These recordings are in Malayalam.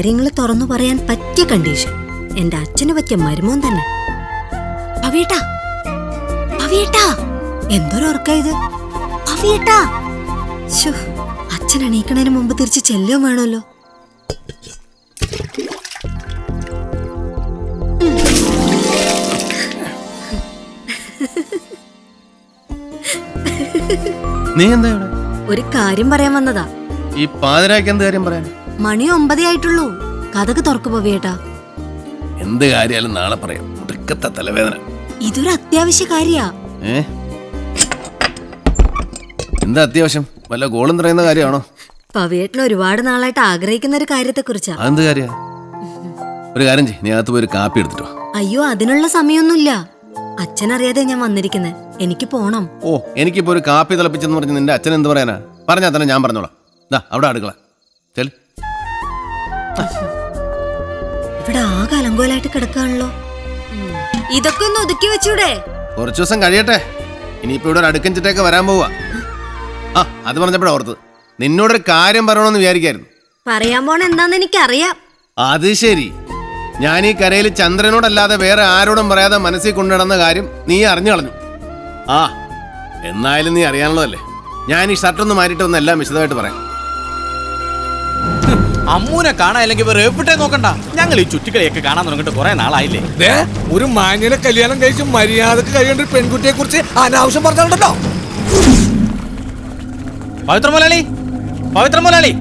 കാര്യങ്ങൾ തുറന്നു പറയാൻ പറ്റിയ കണ്ടീഷൻ എന്റെ അച്ഛന് പറ്റിയ മരുമോൻ തന്നെ. പവിയേട്ടാ, പവിയേട്ടാ, എന്തൊരുറക്ക ഇത്? പവിയേട്ടാ, അച്ഛൻ എണീക്കണതിന് മുമ്പ് തിരിച്ച് ചെല്ലും വേണമല്ലോ. നീ എന്താ ഇവിടെ? ഒരു കാര്യം പറയാൻ വന്നതാ. ഈ പാതിരാക്ക് എന്ത് കാര്യം പറയാൻ? മണി 9 ആയിട്ടുള്ളൂ. കഥക് തുറക്കു പവിയേട്ടാ. എന്ത് കാര്യാലും നാളെ പറയാം. മുറുക്കത്തെ തലവേദന. ഇതൊരു അത്യാവശ്യ കാര്യാ. എന്താ അത്യാവശ്യം? വല്ല ഗോളും പറയുന്ന കാര്യമാണോ? പവിയേട്ടൻ ഒരുപാട് നാളായിട്ട് ആഗ്രഹിക്കുന്ന ഒരു കാര്യത്തെ കുറിച്ചാ. അതെന്ത് കാര്യ? ഒരു കാര്യം ചെയ്യ്, നീ അകത്ത് പോയി ഒരു കാപ്പി എടുത്തിട്ടോ. അയ്യോ, അതിനുള്ള സമയമൊന്നുമില്ല. അച്ഛനറിയാതെ ഞാൻ വന്നിരിക്കുന്നത്. എനിക്ക് പോണം. ഓ, എനിക്കിപ്പോ ഒരു കാപ്പി തിളപ്പിച്ചെന്ന് പറഞ്ഞ് നിന്റെ അച്ഛൻ എന്ത് പറയാനാ? പറഞ്ഞാ തന്നെ ഞാൻ പറഞ്ഞോളാം. അവിടെ അടുക്കള ചെല്. ഇവിടെ ആകെ അലങ്കോലായിട്ട് കിടക്കാണല്ലോ. ഇതൊക്കെ ഒന്ന് ഒതുക്കി വെച്ചൂടെ? കുറച്ചു ദിവസം കഴിയട്ടെ. ഇനിയിപ്പോ ഇവിടെ ഒരു അടുക്കൻ ചിട്ടയൊക്കെ വരാൻ പോവാ. അത് പറഞ്ഞപ്പോഴാ ഓർത്തത്, നിന്നോടൊരു കാര്യം പറയണമെന്ന് വിചാരിക്കായിരുന്നു. പറയാൻ പോണ എന്താന്ന് എനിക്കറിയാം. അത് ശരി. ഞാൻ ഈ കരയിൽ ചന്ദ്രനോടല്ലാതെ വേറെ ആരോടും പറയാതെ മനസ്സിൽ കൊണ്ടുനടന്ന കാര്യം നീ അറിഞ്ഞു കളഞ്ഞു. എന്നായാലും നീ അറിയാനുള്ളതല്ലേ. ഞാൻ ഈ ഷർട്ടൊന്ന് മാറ്റിയിട്ട് ഒന്ന് എല്ലാം വിശദമായിട്ട് പറയാം. അമ്മൂനെ കാണാനില്ലെങ്കിൽ വേറെ എവിടെ നോക്കണ്ട. ഞങ്ങൾ ഈ ചുറ്റിക്കളിയൊക്കെ കാണാൻ തുടങ്ങിട്ട് കുറെ നാളായില്ലേ. ഒരു മാന്യനെ കല്യാണം കഴിച്ച് മര്യാദക്ക് കഴിയേണ്ട ഒരു പെൺകുട്ടിയെ കുറിച്ച് അനാവശ്യം പറഞ്ഞോ. പവിത്ര മുതലാളി, പവിത്ര മുതലാളി.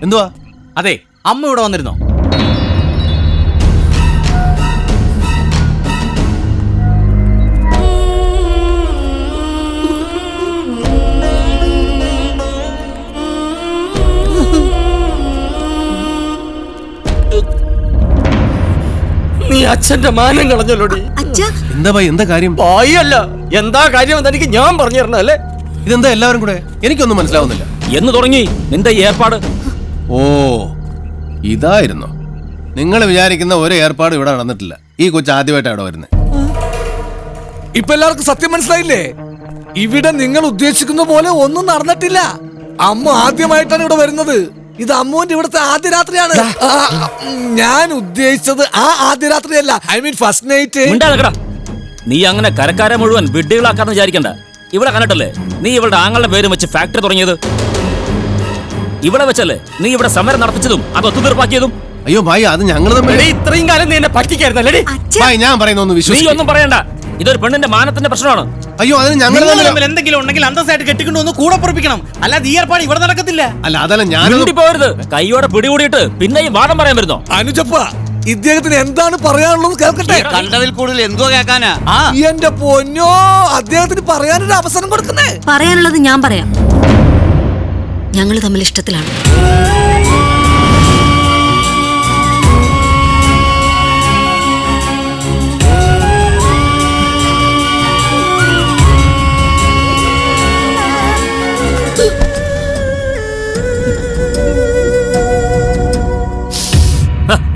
എന്തുവാ? അതെ, അമ്മ ഇവിടെ വന്നിരുന്നോ? നീ അച്ഛന്റെ മാനം കളഞ്ഞല്ലോടി. എന്താ ഭായി, എന്താ കാര്യം? ഭായിയല്ല, എന്താ കാര്യം എനിക്ക് ഞാൻ പറഞ്ഞു തരണല്ലേ. ഇതെന്താ എല്ലാവരും കൂടെ? എനിക്കൊന്നും മനസ്സിലാവുന്നില്ല. എന്ന് തുടങ്ങി നിന്റെ ഏർപ്പാട്? ഓ, ഇതായിരുന്നു. നിങ്ങൾ വിചാരിക്കുന്ന ഒരു ഏർപ്പാട് ഇവിടെ നടന്നിട്ടില്ല. ഈ കൊച്ചു ആദ്യമായിട്ടാണ് ഇവിടെ വരുന്നത്. ഇപ്പൊ എല്ലാവർക്കും സത്യം മനസ്സിലായില്ലേ? ഇവിടെ നിങ്ങൾ ഉദ്ദേശിക്കുന്ന പോലെ ഒന്നും നടന്നിട്ടില്ല. അമ്മ ആദ്യമായിട്ടാണ് ഇവിടെ വരുന്നത്. ഇത് അമ്മുവിന്റെ ഇവിടുത്തെ ആദ്യ രാത്രിയാണ്. ഞാൻ ഉദ്ദേശിച്ചത് ആ ആദ്യ രാത്രിയല്ല, ഐ മീൻ ഫസ്റ്റ് നൈറ്റ്. നീ അങ്ങനെ കരക്കാരെ മുഴുവൻ വിഡ്ഢികളാക്കാന്ന് വിചാരിക്കണ്ട. ഇവിടെ കണ്ടിട്ടല്ലേ നീ ഇവളുടെ ആങ്ങളുടെ പേരും വെച്ച് ഫാക്ടറി തുടങ്ങിയത്? ഇവിടെ വെച്ചല്ലേ നീ ഇവിടെ സമരം നടത്തിച്ചതും അത് ഒത്തുതീർപ്പാക്കിയതും? അയ്യോ ഭായി, അത് ഞങ്ങൾ ഇത്രയും കാലം നീ എന്നെ പറ്റിക്കായിരുന്നല്ലേ? ഞാൻ പറയുന്ന നീ ഒന്നും പറയണ്ട. ഇതൊരു പെണ്ണിന്റെ മാനത്തിന്റെ പ്രശ്നമാണ്. അയ്യോ, അതിന് ഞങ്ങൾ എന്തെങ്കിലും ഉണ്ടെങ്കിൽ അന്തസ്സായിട്ട് കെട്ടിക്കൊണ്ടു കൂടെ പൊറപ്പിക്കണം. അല്ലാതെ ഈ ഏർപ്പാട് ഇവിടെ നടക്കത്തില്ല. അല്ല, അതല്ല ഞാൻ പോരുത്. കൈയോടെ പിടികൂടിയിട്ട് പിന്നെ ഈ വാദം പറയാൻ വരുന്നോ? അനുജപ്പ, ഇദ്ദേഹത്തിന് എന്താണ് പറയാനുള്ളത് കേൾക്കട്ടെ. കണ്ടതിൽ കൂടുതൽ എന്തോ കേൾക്കാനാ? എന്റെ പൊന്നോ, അദ്ദേഹത്തിന് പറയാനൊരു അവസരം കൊടുക്കുന്നേ. പറയാനുള്ളത് ഞാൻ പറയാം. ഞങ്ങൾ തമ്മിൽ ഇഷ്ടത്തിലാണ്.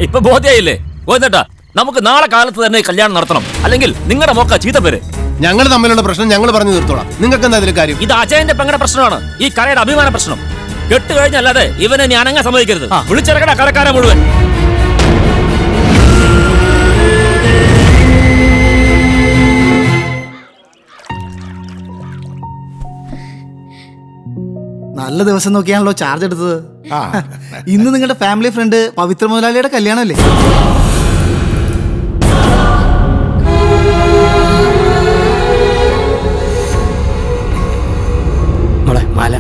ഇപ്പൊ ബോധ്യായില്ലേ? ഗോവിന്ദേട്ടാ, നമുക്ക് നാളെ കാലത്ത് തന്നെ കല്യാണം നടത്തണം. അല്ലെങ്കിൽ നിങ്ങളുടെ മോക്ക ചീത്ത പേര്. ഞങ്ങൾ തമ്മിലുള്ള പ്രശ്നം ഞങ്ങൾ പറഞ്ഞു തീർത്തോളാം. നിങ്ങൾക്ക് എന്താ ഇതിൽ കാര്യം? ഇത് അജയന്റെ പെങ്ങളുടെ പ്രശ്നമാണ്. ഈ കരയുടെ അഭിമാന പ്രശ്നം. കെട്ട് കഴിഞ്ഞല്ലാതെ ഇവനെ ഞാൻ അനങ്ങാൻ സമ്മതിക്കരുത്. വിളിച്ചിറക്കട കരക്കാരെ മുഴുവൻ. നല്ല ദിവസം നോക്കിയാണല്ലോ ചാർജ് എടുത്തത്. ഇന്ന് നിങ്ങളുടെ ഫാമിലി ഫ്രണ്ട് പവിത്ര മുതലാളിയുടെ കല്യാണമല്ലേ? മാല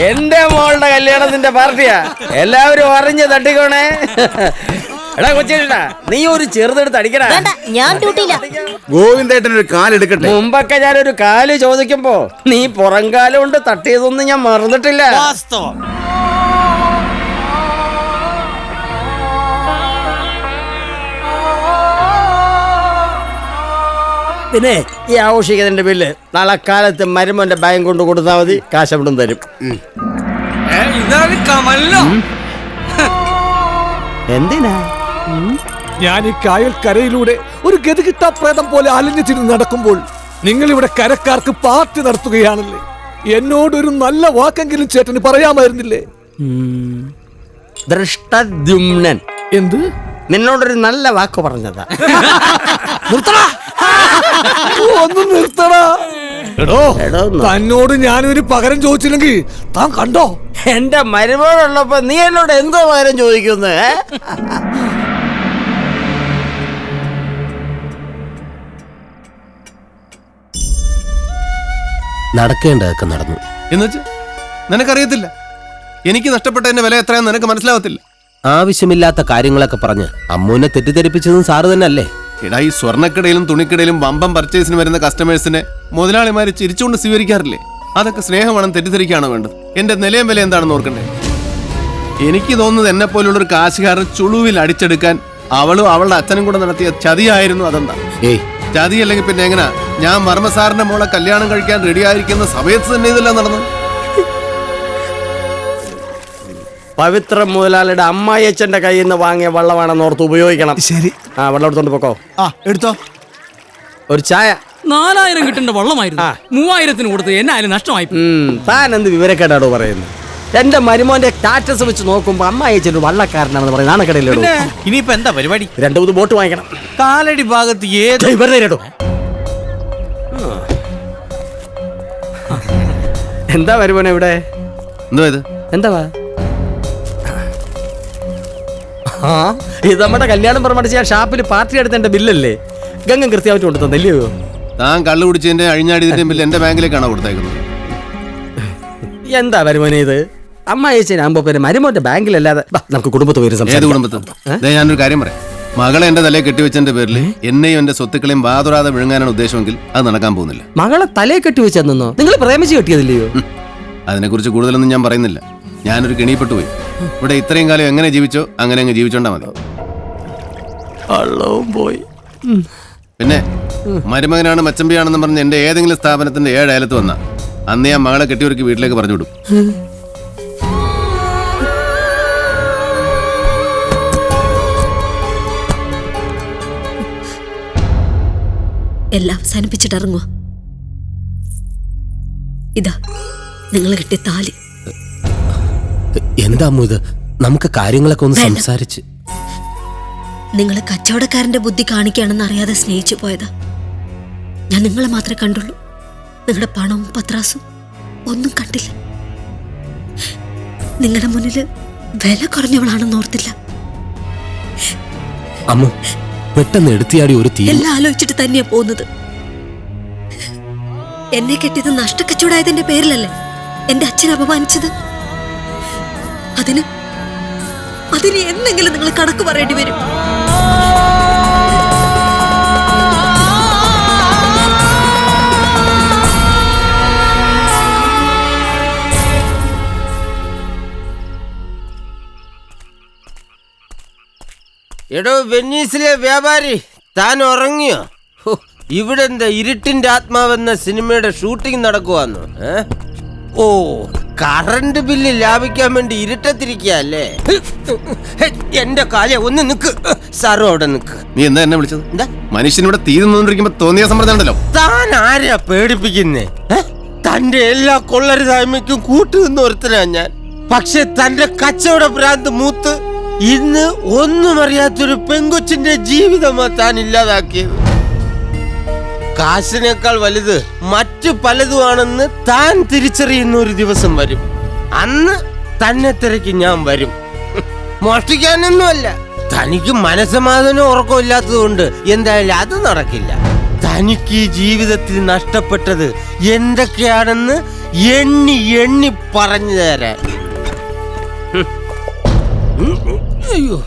എന്റെ മോളുടെ കല്യാണത്തിന്റെ പാർട്ടിയാ. എല്ലാവരും അറിഞ്ഞ് തട്ടിക്കോണേ. എടാ കൊച്ചേട്ടാ, നീ ഒരു ചെറുതെടുത്ത് അടിക്കടാ. ഞാൻ ഡ്യൂട്ടിയില്ല. ഗോവിന്ദേട്ടൻ ഒരു കാലെടുക്കട്ടെ. മുമ്പൊക്കെ ഞാനൊരു കാല് ചോദിക്കുമ്പോ നീ പുറംകാലം കൊണ്ട് തട്ടിയതൊന്നും ഞാൻ മറന്നിട്ടില്ല. പിന്നെ ഈ ആഘോഷിക്കുന്നതിന്റെ ബില്ല് നാളെ കാലത്ത് മരുമോന്റെ ബാങ്ക് കൊണ്ട് കൊടുത്താൽ മതി, കാശ് അവിടും തരും. ഇതാണ് കമലോ. എന്തിനാ? ഞാൻ ഈ കായൽ കരയിലൂടെ ഒരു ഗതികിട്ടാ പ്രേതം പോലെ അലഞ്ഞു തിരിഞ്ഞ് നടക്കുമ്പോൾ നിങ്ങൾ ഇവിടെ കരക്കാർക്ക് പാർട്ടി നടത്തുകയാണല്ലേ. എന്നോടൊരു നല്ല വാക്കെങ്കിലും ചേട്ടന് പറയാമായിരുന്നില്ലേ? ദൃഷ്ടദ്യുമ്നൻ. എന്ത്? നിന്നോടൊരു നല്ല വാക്ക് പറഞ്ഞതാ. നിർത്തടാ. ഒന്ന് നിർത്തടാ. എടോ, തന്നോട് ഞാനൊരു പകരം ചോദിച്ചില്ലെങ്കിൽ താൻ കണ്ടോ? എന്റെ മരുമോളുള്ളപ്പോ നീ എന്നോട് എന്തോ പകരം ചോദിക്കുന്നു? നടക്കേണ്ടതൊക്കെ നടന്നു. എന്നുവെച്ച് നിനക്കറിയത്തില്ല, എനിക്ക് നഷ്ടപ്പെട്ടതിന്റെ വില എത്രയാന്ന് നിനക്ക് മനസ്സിലാവത്തില്ല. ആവശ്യമില്ലാത്ത കാര്യങ്ങളൊക്കെ പറഞ്ഞ് അമ്മൂനെ തെറ്റിദ്ധരിപ്പിച്ചതും സാറ് തന്നെ അല്ലേ? എടാ, ഈ സ്വർണ്ണക്കടയിലും തുണിക്കടയിലും വമ്പം പർച്ചേസിന് വരുന്ന കസ്റ്റമേഴ്സിനെ മുതലാളിമാര് ചിരിച്ചുകൊണ്ട് സ്വീകരിക്കാറില്ലേ? അതൊക്കെ സ്നേഹമാണെന്ന് തെറ്റിദ്ധരിക്കുകയാണോ വേണ്ടത്? എന്റെ നിലയും വില എന്താണെന്ന് ഓർക്കണ്ടേ? എനിക്ക് തോന്നുന്നത് എന്നെ പോലുള്ളൊരു കാശുകാരൻ ചുളുവിൽ അടിച്ചെടുക്കാൻ അവളും അവളുടെ അച്ഛനും കൂടെ നടത്തിയ ചതിയായിരുന്നു. അതെന്താ? ചതി അല്ലെങ്കിൽ പിന്നെ എങ്ങനാ ഞാൻ വർമ്മ സാറിന്റെ മോളെ കല്യാണം കഴിക്കാൻ റെഡി ആയിരിക്കുന്ന സമയത്ത് തന്നെ ഇതെല്ലാം നടന്നു? പവിത്ര മുതലാളിയുടെ അമ്മായിയച്ഛന്റെ കയ്യിൽ നിന്ന് വാങ്ങിയ വെള്ളമാണെന്ന് ഓർത്ത് ഉപയോഗിക്കണം. ശരി. ആ, വെള്ളം എടുത്തോണ്ട് പോക്കോ. എടുത്തോ. ഒരു ചായ. 4000 കിട്ടേണ്ട വെള്ളമായിരുന്നു, 3000 കൊടുത്ത് എന്നായാലും നഷ്ടമായി. താൻ എന്ത് വിവരക്കേടാടോ പറയുന്നത്? എന്റെ മരുമോന്റെ സ്റ്റാറ്റസ് വെച്ച് നോക്കുമ്പോ അമ്മായിയച്ഛൻ വള്ളക്കാരനാണെന്ന് പറയുന്നത് നാണക്കടയിലിടും. ഇനിയിപ്പോ എന്താ പരിപാടി? 2-3 ബോട്ട് വാങ്ങിക്കണം. കാലടി ഭാഗത്ത് ഏത് എന്താ മരുമോനെ ഇവിടെ? എന്തോ ഇത്? എന്താ ഇത്? നമ്മുടെ കല്യാണം പ്രമാണിച്ച് ഞാൻ ഷാപ്പിൽ പാർട്ടി എടുത്ത എന്റെ ബില്ലല്ലേ? ഗംഗം കൃത്യമായിട്ട് കൊണ്ടു തന്നല്ലയോ? താൻ കള്ളു കുടിച്ചതിന്റെ അഴിഞ്ഞാടിയതിന്റെ ബില്ല് എന്റെ ബാങ്കിലേക്കാണോ കൊടുത്തേക്കുന്നത്? എന്താ മരുമോനെ ഇത്? അമ്മായിച്ചനാകുമ്പോ പേര് മരുമോന്റെ ബാങ്കിലല്ലാതെ നമുക്ക് കുടുംബത്ത് പേര് ഏത് കുടുംബത്ത്? ഞാനൊരു കാര്യം പറയാം. മകളെ എന്റെ തലയെ കെട്ടിവെച്ചതിന്റെ പേരിൽ എന്നെയും എന്റെ സ്വത്തുക്കളെയും വാതുറാതെ വിഴുങ്ങാനാണ് ഉദ്ദേശമെങ്കിൽ അത് നടക്കാൻ പോകുന്നില്ല. മകളെ തലയെ കെട്ടിവെച്ചെന്നോ? നിങ്ങൾ പ്രേമിച്ച് കെട്ടിയതില്ലയോ? അതിനെക്കുറിച്ച് കൂടുതലൊന്നും ഞാൻ പറയുന്നില്ല. ഞാനൊരു കെണിപ്പെട്ടു പോയി. ഇവിടെ ഇത്രയും കാലം എങ്ങനെ ജീവിച്ചോ അങ്ങനെ അങ്ങ് ജീവിച്ചോണ്ടാ മതി. പോയി. പിന്നെ മരുമകനാണ് മച്ചമ്പിയാണെന്ന് പറഞ്ഞ് എന്റെ ഏതെങ്കിലും സ്ഥാപനത്തിന്റെ 7 അയലത്ത് വന്ന അന്ന് ഞാൻ മകളെ കെട്ടിയൊരുക്കി വീട്ടിലേക്ക് പറഞ്ഞു വിടും. എല്ലാം അവസാനിപ്പിച്ചിട്ട് ഇറങ്ങുക. ഇതാ നിങ്ങൾ കിട്ടിയ താലി. എന്താ അമ്മു ഇത്? നമുക്ക് കാര്യങ്ങളൊക്കെ ഒന്ന് സംസാരിച്ച്. നിങ്ങൾ കച്ചവടക്കാരന്റെ ബുദ്ധി കാണിക്കുകയാണെന്ന് അറിയാതെ സ്നേഹിച്ചു പോയതാ. ഞാൻ നിങ്ങളെ മാത്രമേ കണ്ടുള്ളൂ. നിങ്ങളുടെ പണവും പത്രാസും ഒന്നും കണ്ടില്ല. നിങ്ങളുടെ മുന്നിൽ വില കുറഞ്ഞവളാണെന്ന് ഓർത്തില്ല. അമ്മു പെട്ടെന്ന് എടുത്തിയാടി ഒരു തീ. എല്ലാം ആലോചിച്ചിട്ട് തന്നെയാ പോകുന്നത്. എന്നെ കെട്ടിയത് നഷ്ടക്കച്ചവടായതിന്റെ പേരിലല്ലേ എന്റെ അച്ഛൻ അപമാനിച്ചത്? അതിന് എന്തെങ്കിലും നിങ്ങൾ കണക്ക് പറയേണ്ടി വരും. എടോ വെന്നീസിലെ വ്യാപാരി, താൻ ഉറങ്ങിയോ? ഇവിടെ എന്താ ഇരുട്ടിന്റെ ആത്മാവെന്ന സിനിമയുടെ ഷൂട്ടിംഗ് നടക്കുവാന്നോ? ഓ, കറണ്ട് ബില്ല് ലാഭിക്കാൻ വേണ്ടി ഇരുട്ടത്തിരിക്കല്ലേ? എന്റെ കാലേ ഒന്ന് നിക്ക് സാറും അവിടെ നിക്ക്. നീ എന്താ എന്നെ വിളിച്ചത്? എന്താ മനുഷ്യനിവിടെ തീ നിന്നോണ്ടിരിക്കുമ്പോ തോന്നിയ സമ്മർദ്ദം ഉണ്ടല്ലോ. താൻ ആരെയാ പേടിപ്പിക്കുന്നേ? തന്റെ എല്ലാ കൊള്ളരുതായ്മയ്ക്കും കൂട്ടുനിന്ന് ഒരുത്തനാ ഞാൻ. പക്ഷെ തന്റെ കച്ചവട ഭ്രാന്ത് മൂത്ത് ഇന്ന് ഒന്നും അറിയാത്തൊരു പെങ്കൊച്ചിന്റെ ജീവിതമാ താൻ ഇല്ലാതാക്കിയത്. കാശിനേക്കാൾ വലുത് മറ്റു പലതുമാണെന്ന് താൻ തിരിച്ചറിയുന്ന ഒരു ദിവസം വരും. അന്ന് തന്നെ തിരക്കി ഞാൻ വരും. മോഷ്ടിക്കാനൊന്നുമല്ല, തനിക്ക് മനസ്സമാധാനം ഉറക്കമില്ലാത്തത് കൊണ്ട് എന്തായാലും അത് നടക്കില്ല. തനിക്ക് ഈ ജീവിതത്തിൽ നഷ്ടപ്പെട്ടത് എന്തൊക്കെയാണെന്ന് എണ്ണി എണ്ണി പറഞ്ഞു തരാൻ. അയ്യോ,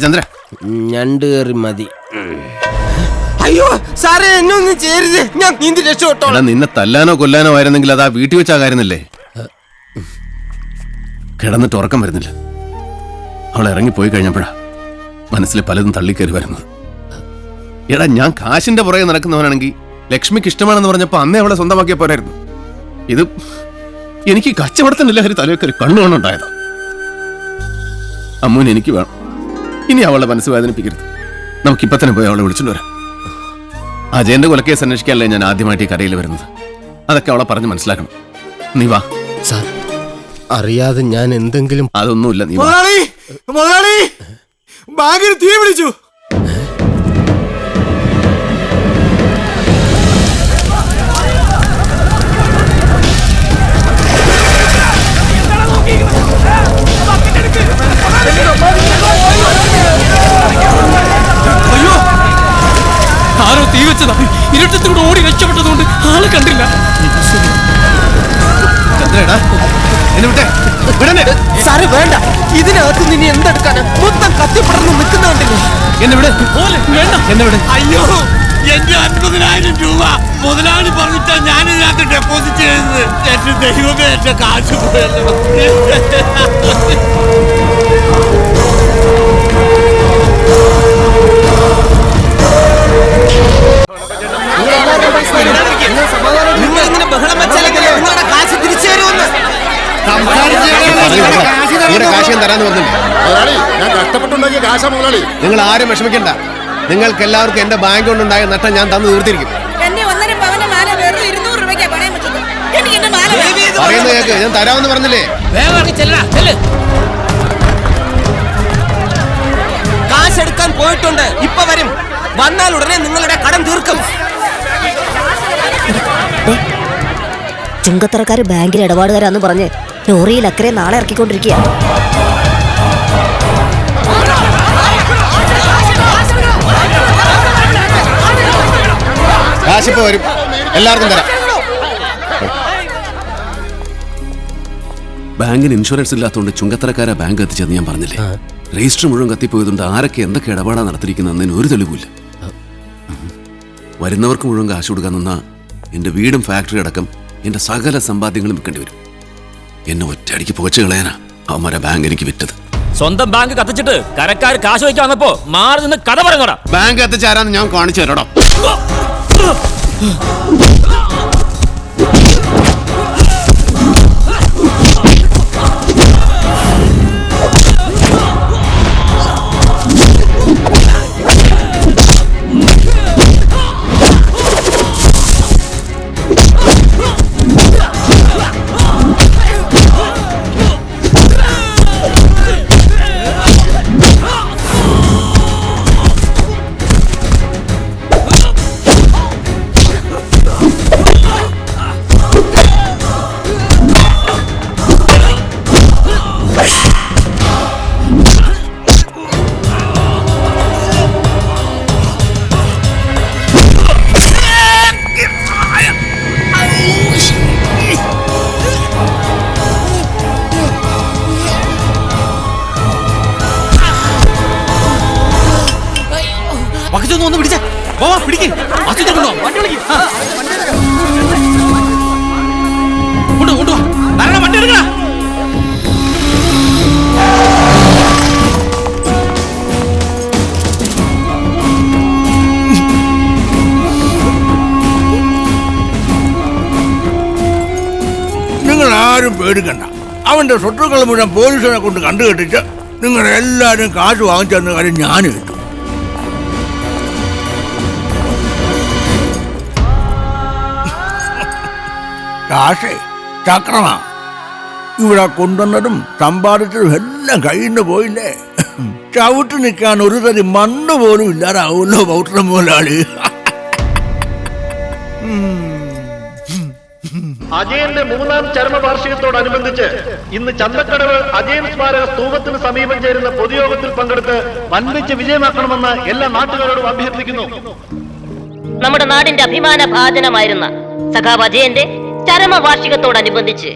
ചന്ദ്ര, ഞണ്ട് കയറി മതി. അയ്യോ സാറേ എന്നെ ഒന്നും ചെയ്യരുത്, ഞാൻ നീന്തി രക്ഷപ്പെട്ടോളാം. എടാ നിന്നെ തല്ലാനോ കൊല്ലാനോ ആയിരുന്നെങ്കിൽ അതാ വീട്ടിൽ വെച്ചാ കാര്യന്നല്ലേ. കിടന്നിട്ട് ഉറക്കം വരുന്നില്ല. അവൾ ഇറങ്ങിപ്പോയി കഴിഞ്ഞപ്പോഴാ മനസ്സിൽ പലതും തള്ളിക്കയറി വരുന്നത്. എടാ ഞാൻ കാശിന്റെ പുറകെ നടക്കുന്നവനാണെങ്കിൽ ലക്ഷ്മിക്ക് ഇഷ്ടമാണെന്ന് പറഞ്ഞപ്പോ അന്നേ അവളെ സ്വന്തമാക്കിയ പോരായിരുന്നു. ഇത് എനിക്ക് കച്ചവടത്തിന്റെ ലഹരി തലവേക്കറി കണ്ണുകൊണ്ടുണ്ടായതാ. അമ്മൂന് എനിക്ക് വേണം. ഇനി അവളെ മനസ്സ് വേദനിപ്പിക്കരുത്. നമുക്കിപ്പോ തന്നെ പോയി അവളെ വിളിച്ചിട്ട് വരാം. അജയന്റെ കൊലക്കേസ് അന്വേഷിക്കാനല്ലേ ഞാൻ ആദ്യമായിട്ട് ഈ കരയിൽ വരുന്നത്. അതൊക്കെ അവളെ പറഞ്ഞ് മനസ്സിലാക്കണം. നീ വാ. സാർ അറിയാതെ ഞാൻ എന്തെങ്കിലും. അതൊന്നുമില്ല, നീ വാ. മുതലാളി ബാങ്കിന് തീ പിടിച്ചു. അയ്യോ, ആരോ തീ വെച്ചതാ. ഇരുട്ടത്തിലൂടെ ഓടി രക്ഷപ്പെട്ടതുകൊണ്ട് ആളെ കണ്ടില്ല. ചന്ദ്രേടാ, എന്നെ വിട്ടേ. വിടണേ. സാറേ വേണ്ട, ഇതിനകത്ത് നിന്നെ എന്തെടുക്കാന് മൊത്തം കത്തിപ്പടർന്ന് നിൽക്കുന്നുണ്ടല്ലോ. എന്നെ വിട്. വേണ്ട. എന്നെ വിട്. അയ്യോ, എന്റെ 50,000 രൂപ മുതലാളി പറഞ്ഞിട്ടാ ഞാൻ ഇതിനകത്ത് ഡെപ്പോസിറ്റ് ചെയ്തത്. എന്റെ ദൈവമേ, എന്റെ കാശ് പോയല്ലോ. നിങ്ങളിങ്ങനെ ബഹളം വെച്ചാലെങ്കിൽ നിങ്ങളുടെ കാശ് തിരിച്ചു തരുമെന്ന്. നിങ്ങളുടെ കാശ് ഞാൻ തരാന്ന് പറഞ്ഞില്ലേ? ഞാൻ കഷ്ടപ്പെട്ടുണ്ടാക്കിയ കാശാ മുതലാളി. നിങ്ങൾ ആരും വിഷമിക്കണ്ട. നിങ്ങൾക്ക് എല്ലാവർക്കും എന്റെ ബാങ്ക് കൊണ്ടുണ്ടായ നഷ്ടം ഞാൻ തന്നു തീർത്തിരിക്കും. പറയുന്നത് കേക്ക്, ഞാൻ തരാമെന്ന് പറഞ്ഞില്ലേ? കാശ് എടുക്കാൻ പോയിട്ടുണ്ട്, ഇപ്പൊ വരും. വന്നാൽ ഉടനെ നിങ്ങളുടെ കടം തീർക്കും. ചുങ്കത്തറക്കാര് ബാങ്കിൽ ഇടപാടുകാരാന്ന് പറഞ്ഞ് ലോറിയിൽ അക്കരെ നാളെ ഇറക്കിക്കൊണ്ടിരിക്കുക. കാശിപ്പോ വരും, എല്ലാവർക്കും തരാം. ബാങ്കിന് ഇൻഷുറൻസ് ഇല്ലാത്തതുകൊണ്ട് ചുങ്കത്തറക്കാരാ ബാങ്ക് കത്തിച്ചെന്ന് ഞാൻ പറഞ്ഞില്ലേ? രജിസ്റ്റർ മുഴുവൻ കത്തിപ്പോയതുകൊണ്ട് ആരൊക്കെ എന്തൊക്കെ ഇടപാടാ നടത്തിയിരിക്കുന്നതിന് ഒരു തെളിവില്ല. വരുന്നവർക്ക് മുഴുവൻ കാശ് കൊടുക്കാൻ നിന്നാ എന്റെ വീടും ഫാക്ടറി അടക്കം എന്റെ സകല സമ്പാദ്യങ്ങളും വിൽക്കേണ്ടി വരും. എന്നെ ഒറ്റയടിക്ക് പുകച്ചു കളയാനാ അവന്മാരെ ബാങ്ക് എനിക്ക് വിറ്റത്. സ്വന്തം ബാങ്ക് കത്തിച്ചിട്ട് കരക്കാർ കാശ് വയ്ക്കാൻ വന്നപ്പോ മാറി നിന്ന് കഥ പറയുന്നോടാ. ബാങ്ക് കത്തിച്ചാരാന്ന് ഞാൻ കാണിച്ചു തരാടോ. ഒന്ന് പിടിച്ചേ. പിടിക്ക്. വണ്ടി എടുക്കണ. നിങ്ങൾ ആരും പേടിക്കണ്ട. അവന്റെ സ്വത്തുക്കൾ മുഴുവൻ പോലീസിനെ കൊണ്ട് കണ്ടുകെട്ടിച്ച് നിങ്ങൾ എല്ലാരും കാശ് വാങ്ങിച്ചെന്ന കാര്യം ഞാൻ കേട്ടു. കാശേ ചക്രമാ ഇവിടെ കൊണ്ടുവന്നതും സമ്പാദിച്ചതും എല്ലാം കയ്യിൽ നിന്ന് പോയില്ലേ? ചവിട്ട് നിൽക്കാൻ ഒരു തരി മണ്ണ് പോലും ഇല്ലാതാവുമല്ലോ പൗത്രം മുതലാളി. അജയന്റെ 3ാം ചരമവാർഷികത്തോടനുബന്ധിച്ച് ഇന്ന് ചന്തക്കടവ് അജയൻ സ്മാരക സ്തൂപത്തിന് സമീപം ചേരുന്ന പൊതുയോഗത്തിൽ പങ്കെടുത്ത് വൻപിച്ച് വിജയമാക്കണമെന്ന് എല്ലാ നാട്ടുകാരോടും അഭ്യർത്ഥിക്കുന്നു. നമ്മുടെ നാടിന്റെ അഭിമാന ഭാജനമായിരുന്ന സഖാവ് അജയന്റെ ചരമവാർഷികത്തോടനുബന്ധിച്ച്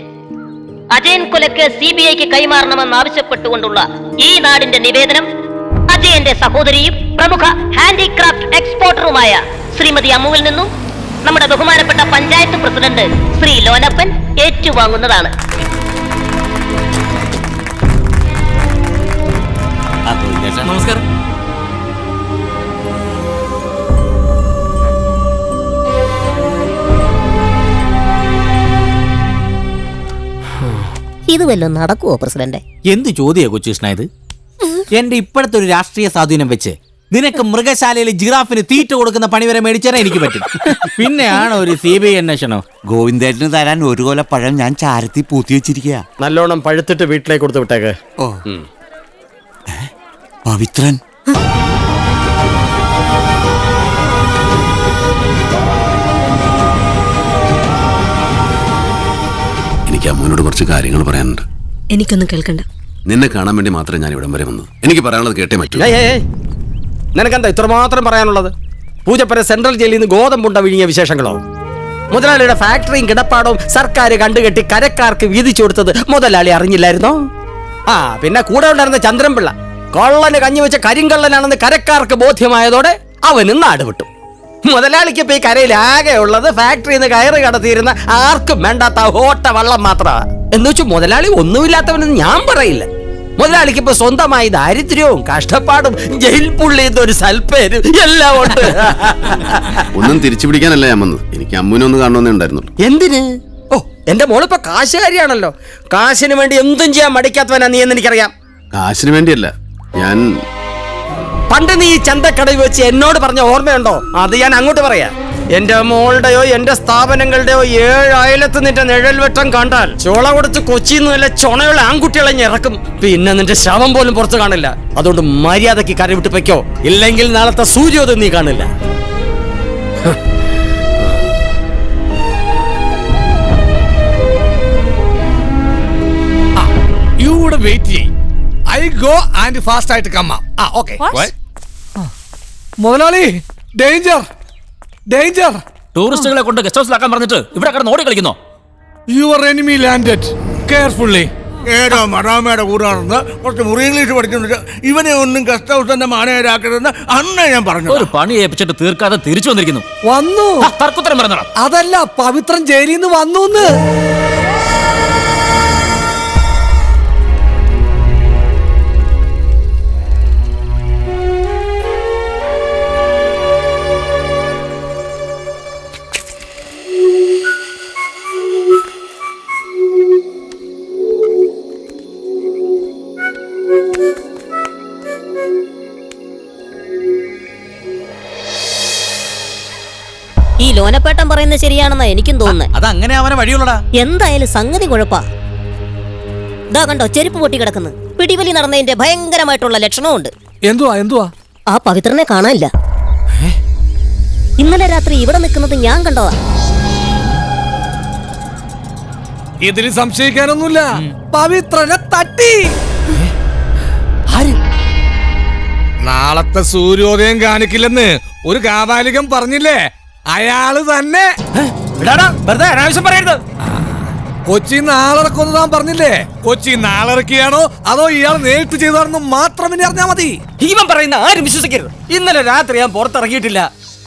അജയൻ കൊലക്ക് CBIക്ക് കൈമാറണമെന്ന് ആവശ്യപ്പെട്ടുകൊണ്ടുള്ള ഈ നാടിന്റെ നിവേദനം അജയൻ വിജയന്റെ സഹോദരിയും പ്രമുഖ ഹാൻഡിക്രാഫ്റ്റ് എക്സ്പോർട്ടറുമായ ശ്രീമതി അമ്മുവിൽ നിന്നും നമ്മുടെ ബഹുമാനപ്പെട്ട പഞ്ചായത്ത് പ്രസിഡന്റ് ശ്രീ ലോനപ്പൻ ഏറ്റുവാങ്ങുന്നതാണ്. നമസ്കാരം. ഇത് വല്ലതും നടക്കുവോ പ്രസിഡന്റ്? എന്ത് ചോദ്യ കൊച്ചുകൃഷ്ണ ഇത്? എന്റെ ഇപ്പോഴത്തെ ഒരു രാഷ്ട്രീയ സ്വാധീനം വെച്ച് നിനക്ക് മൃഗശാലയിൽ ജിറാഫിന് തീറ്റ കൊടുക്കുന്ന പണി വരെ മേടിച്ചാൽ എനിക്ക് പറ്റും. പിന്നെയാണ് ഒരു CBI അന്വേഷണം. ഗോവിന്ദേട്ടന് തരാൻ ഒരു കൊല പഴം ഞാൻ ചാരത്തി പൂത്തി വെച്ചിരിക്കുക. നല്ലോണം പഴുത്തിട്ട് വീട്ടിലേക്ക് കൊടുത്ത് വിട്ടേക്ക്. ഓ പവിത്രൻ എനിക്ക് അമ്മൂനോട് കുറച്ച് കാര്യങ്ങൾ പറയാനുണ്ട്. എനിക്കൊന്നും കേൾക്കണ്ട. നിന്നെ കാണാൻ വേണ്ടി മാത്രമേ ഞാൻ ഇവിടം വരെ വന്നത്. എനിക്ക് പറയാനുള്ളത് കേട്ടേ പറ്റൂ. നിനക്കെന്താ ഇത്രമാത്രം പറയാനുള്ളത്? പൂജപ്പുര സെൻട്രൽ ജയിലിൽ നിന്ന് ഗോതമ്പുണ്ട വിഴുങ്ങിയ വിശേഷങ്ങളോ? മുതലാളിയുടെ ഫാക്ടറിയും കിടപ്പാടവും സർക്കാർ കണ്ടുകെട്ടി കരക്കാർക്ക് വീതിച്ചു കൊടുത്തത് മുതലാളി അറിഞ്ഞില്ലായിരുന്നോ? പിന്നെ കൂടെ ഉണ്ടായിരുന്ന ചന്ദ്രൻപിള്ള കൊള്ളന് കഞ്ഞി വെച്ച കരിങ്കള്ളനാണെന്ന് കരക്കാർക്ക് ബോധ്യമായതോടെ അവനും നാട് വിട്ടു. മുതലാളിക്ക് ഇപ്പൊ ഈ കരയിൽ ആകെ ഉള്ളത് ഫാക്ടറിയിൽ നിന്ന് കയറ് കടത്തിയിരുന്ന ആർക്കും വേണ്ടാത്ത ഹോട്ട വള്ളം മാത്രമാണ്. എന്ന് വെച്ചാൽ മുതലാളി ഒന്നുമില്ലാത്തവനെന്ന് ഞാൻ പറയില്ല. മുതലാളിക്ക് ഇപ്പൊ സ്വന്തമായി ദാരിദ്ര്യവും കഷ്ടപ്പാടും ജയിൽ പുള്ളിയുടെ ഒരു സൽപ്പേര് എല്ലാം ഉണ്ട്. ഒന്നും തിരിച്ചു പിടിക്കാനല്ല ഞാൻ വന്നത്. എനിക്ക് അമ്മൂനെ ഒന്ന് കാണണമെന്നേ ഉണ്ടായിരുന്നുള്ളൂ. എന്തിന്? ഓ, എന്റെ മോളിപ്പോ കാശുകാരിയാണല്ലോ. കാശിന് വേണ്ടി എന്തും ചെയ്യാൻ മടിക്കാത്തവനാ നീ എന്ന് എനിക്കറിയാം. കാശിന് വേണ്ടിയല്ല, ഞാൻ പണ്ട് നീ ചന്തക്കടയിൽ വെച്ച് എന്നോട് പറഞ്ഞ ഓർമ്മയുണ്ടോ? അത് ഞാൻ അങ്ങോട്ട് പറയാ. എന്റെ മോളുടെയോ എന്റെ സ്ഥാപനങ്ങളുടെയോ 7 അയലത്ത് നിന്റെ നിഴൽ വെട്ടം കണ്ടാൽ ചോള കൊടുത്ത് കൊച്ചിന്ന് നല്ല ചുണയുള്ള ആൺകുട്ടികളെ ഇറക്കും. പിന്നെ നിന്റെ ശവം പോലും പുറത്തു കാണില്ല. അതുകൊണ്ട് മര്യാദക്ക് കര വിട്ട് വെക്കോ, ഇല്ലെങ്കിൽ നാളത്തെ സൂര്യോദയം നീ കാണില്ല. ഇവിടെ വെയിറ്റ് ചെയ്യ്. ഐ ഗോ ആൻഡ് ഫാസ്റ്റ് ആയിട്ട് കമ്മ. ഓക്കെ മുതലാളി, ഡേഞ്ചർ ഡേഞ്ചർ. ടൂറിസ്റ്റുകളെ കൊണ്ട് ഗസ്റ്റ് ഹൗസിലാക്കാൻ പറഞ്ഞിട്ട് ഇവിടെ കിടന്ന് ഓടി കളിക്കുന്നോ? Your enemy landed carefully. ഏതോ മറാമയുടെ കൂടാണെന്ന് കുറച്ച് മുറി ഇംഗ്ലീഷ് പഠിച്ചിട്ട് ഇവനെ ഒന്നും ഗസ്റ്റ് ഹൗസ് തന്നെ മാനേജരാക്കരുതെന്ന് അന്നേ ഞാൻ പറഞ്ഞു. ഒരു പണി ഏൽപ്പിച്ചിട്ട് തീർക്കാതെ തിരിച്ചു വന്നിരിക്കുന്നു. വന്നു തർക്കുത്തരം പറഞ്ഞടാ. അതല്ല, പവിത്രൻ ജയിലിൽ നിന്ന് വന്നു. ഈ ലോനപ്പേട്ടൻ പറയുന്നത് ശരിയാണെന്നാ എനിക്കും തോന്നുന്നത്. അതങ്ങനെ അവനെ വഴിയുള്ളടാ. എന്തായാലും സംഗതി കുഴപ്പാ. ഇതാ കണ്ടോ, ചെരുപ്പ് പൊട്ടി കിടക്കുന്നു. പിടിവലി നടന്നതിന്റെ ഭയങ്കരമായിട്ടുള്ള ലക്ഷണമുണ്ട്. എന്തുവാ? ആ പവിത്രനെ കാണാനില്ല. ഇന്നലെ രാത്രി ഇവിടെ നിൽക്കുന്നത് ഞാൻ കണ്ടതാ. ഇതിൽ സംശയിക്കാനൊന്നുമില്ല. പവിത്രനെ തട്ടി. നാളത്തെ സൂര്യോദയം കാണിക്കില്ലെന്ന് ഒരു കാപാലികൻ പറഞ്ഞില്ലേ, അയാള് തന്നെ. വെറുതെ അനാവശ്യം പറയരുത്. കൊച്ചി നാളിറക്കുമെന്ന് താൻ പറഞ്ഞില്ലേ? കൊച്ചി നാളിറക്കിയാണോ അതോ ഇയാൾ നേരിട്ട് ചെയ്താണെന്ന് മാത്രം ഇനി അറിഞ്ഞാ മതി. ഇവൻ പറയുന്ന ആരും വിശ്വസിക്കരുത്. ഇന്നലെ രാത്രി ഞാൻ പുറത്തിറങ്ങിയിട്ടില്ല.